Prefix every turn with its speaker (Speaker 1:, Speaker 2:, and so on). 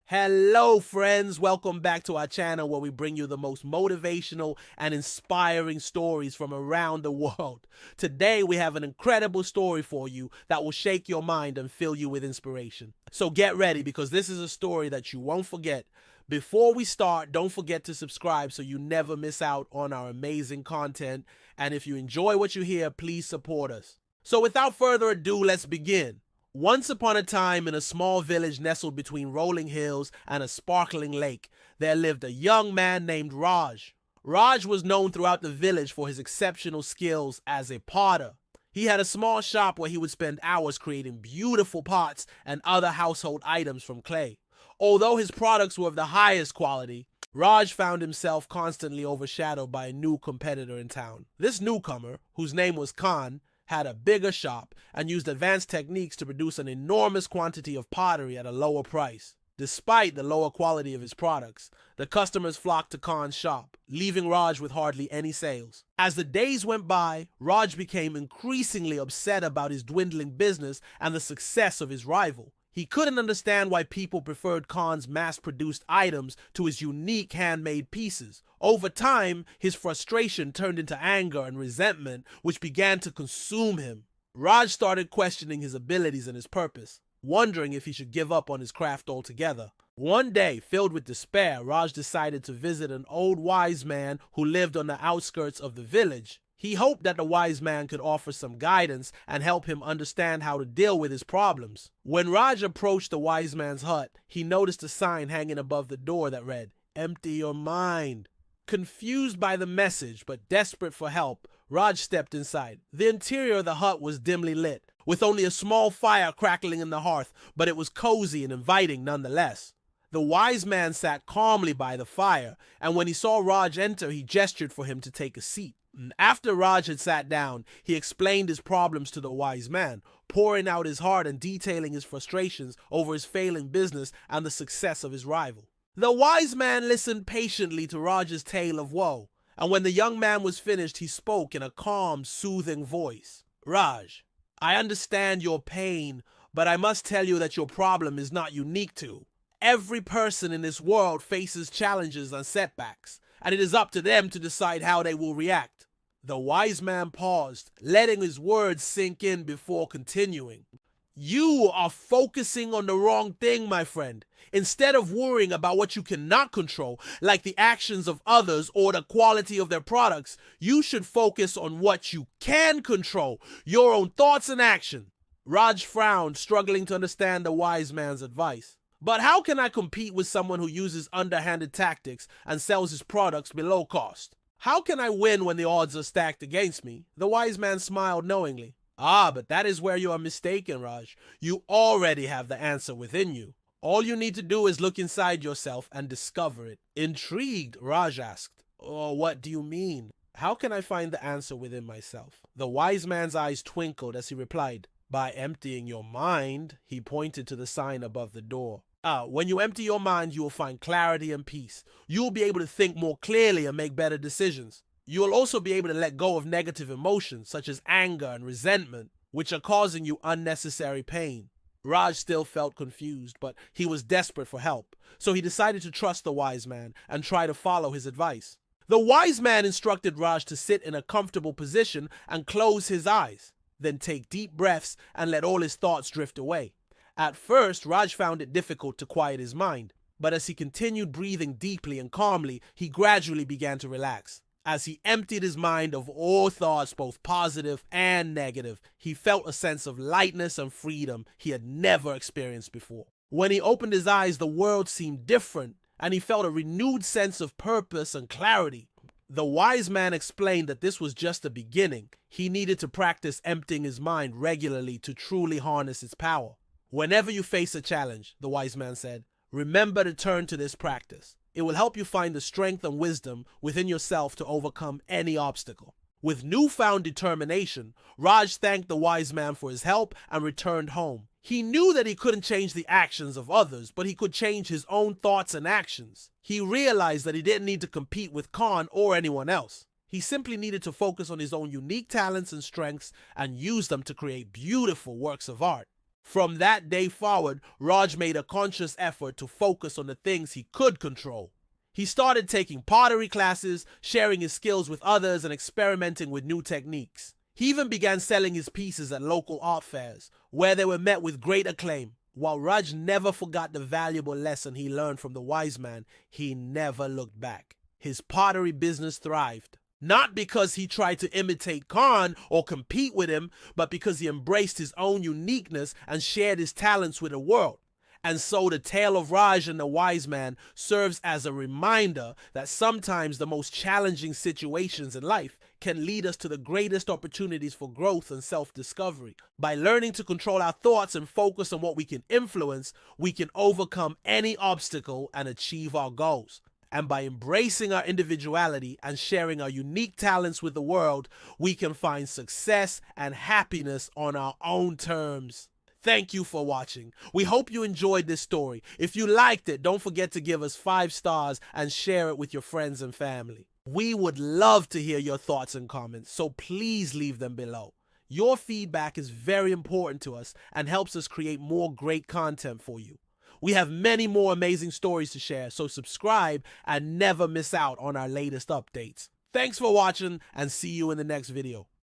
Speaker 1: Hello friends, welcome back to our channel where we bring you the most motivational and inspiring stories from around the world. Today we have an incredible story for you that will shake your mind and fill you with inspiration. So get ready because this is a story that you won't forget. Before we start, don't forget to subscribe so you never miss out on our amazing content. And if you enjoy what you hear, please support us. So without further ado, let's begin. Once upon a time, in a small village nestled between rolling hills and a sparkling lake, there lived a young man named Raj. Raj was known throughout the village for his exceptional skills as a potter. He had a small shop where he would spend hours creating beautiful pots and other household items from clay. Although his products were of the highest quality, Raj found himself constantly overshadowed by a new competitor in town. This newcomer, whose name was Khan, had a bigger shop and used advanced techniques to produce an enormous quantity of pottery at a lower price. Despite the lower quality of his products, the customers flocked to Khan's shop, leaving Raj with hardly any sales. As the days went by, Raj became increasingly upset about his dwindling business and the success of his rival. He couldn't understand why people preferred Khan's mass-produced items to his unique handmade pieces. Over time, his frustration turned into anger and resentment, which began to consume him. Raj started questioning his abilities and his purpose, wondering if he should give up on his craft altogether. One day, filled with despair, Raj decided to visit an old wise man who lived on the outskirts of the village. He hoped that the wise man could offer some guidance and help him understand how to deal with his problems. When Raj approached the wise man's hut, he noticed a sign hanging above the door that read, "Empty your mind." Confused by the message, but desperate for help, Raj stepped inside. The interior of the hut was dimly lit, with only a small fire crackling in the hearth, but it was cozy and inviting nonetheless. The wise man sat calmly by the fire, and when he saw Raj enter, he gestured for him to take a seat. After Raj had sat down, he explained his problems to the wise man, pouring out his heart and detailing his frustrations over his failing business and the success of his rival. The wise man listened patiently to Raj's tale of woe, and when the young man was finished, he spoke in a calm, soothing voice. "Raj, I understand your pain, but I must tell you that your problem is not unique to you. Every person in this world faces challenges and setbacks, and it is up to them to decide how they will react." The wise man paused, letting his words sink in before continuing. "You are focusing on the wrong thing, my friend. Instead of worrying about what you cannot control, like the actions of others or the quality of their products, you should focus on what you can control, your own thoughts and action." Raj frowned, struggling to understand the wise man's advice. "But how can I compete with someone who uses underhanded tactics and sells his products below cost? How can I win when the odds are stacked against me?" The wise man smiled knowingly. But that is where you are mistaken, Raj. You already have the answer within you. All you need to do is look inside yourself and discover it." Intrigued, Raj asked, "Oh, what do you mean? How can I find the answer within myself?" The wise man's eyes twinkled as he replied, "By emptying your mind." He pointed to the sign above the door. When you empty your mind, you will find clarity and peace. You will be able to think more clearly and make better decisions. You will also be able to let go of negative emotions such as anger and resentment, which are causing you unnecessary pain. Raj still felt confused, but he was desperate for help, so he decided to trust the wise man and try to follow his advice. The wise man instructed Raj to sit in a comfortable position and close his eyes, then take deep breaths and let all his thoughts drift away. At first, Raj found it difficult to quiet his mind, but as he continued breathing deeply and calmly, he gradually began to relax. As he emptied his mind of all thoughts, both positive and negative, he felt a sense of lightness and freedom he had never experienced before. When he opened his eyes, the world seemed different, and he felt a renewed sense of purpose and clarity. The wise man explained that this was just the beginning. He needed to practice emptying his mind regularly to truly harness its power. "Whenever you face a challenge," the wise man said, "remember to turn to this practice. It will help you find the strength and wisdom within yourself to overcome any obstacle." With newfound determination, Raj thanked the wise man for his help and returned home. He knew that he couldn't change the actions of others, but he could change his own thoughts and actions. He realized that he didn't need to compete with Khan or anyone else. He simply needed to focus on his own unique talents and strengths and use them to create beautiful works of art. From that day forward, Raj made a conscious effort to focus on the things he could control. He started taking pottery classes, sharing his skills with others, and experimenting with new techniques. He even began selling his pieces at local art fairs, where they were met with great acclaim. While Raj never forgot the valuable lesson he learned from the wise man, he never looked back. His pottery business thrived. Not because he tried to imitate Khan or compete with him, but because he embraced his own uniqueness and shared his talents with the world. And so the tale of Raj and the wise man serves as a reminder that sometimes the most challenging situations in life can lead us to the greatest opportunities for growth and self-discovery. By learning to control our thoughts and focus on what we can influence, we can overcome any obstacle and achieve our goals. And by embracing our individuality and sharing our unique talents with the world, we can find success and happiness on our own terms. Thank you for watching. We hope you enjoyed this story. If you liked it, don't forget to give us 5 stars and share it with your friends and family. We would love to hear your thoughts and comments, so please leave them below. Your feedback is very important to us and helps us create more great content for you. We have many more amazing stories to share, so subscribe and never miss out on our latest updates. Thanks for watching and see you in the next video.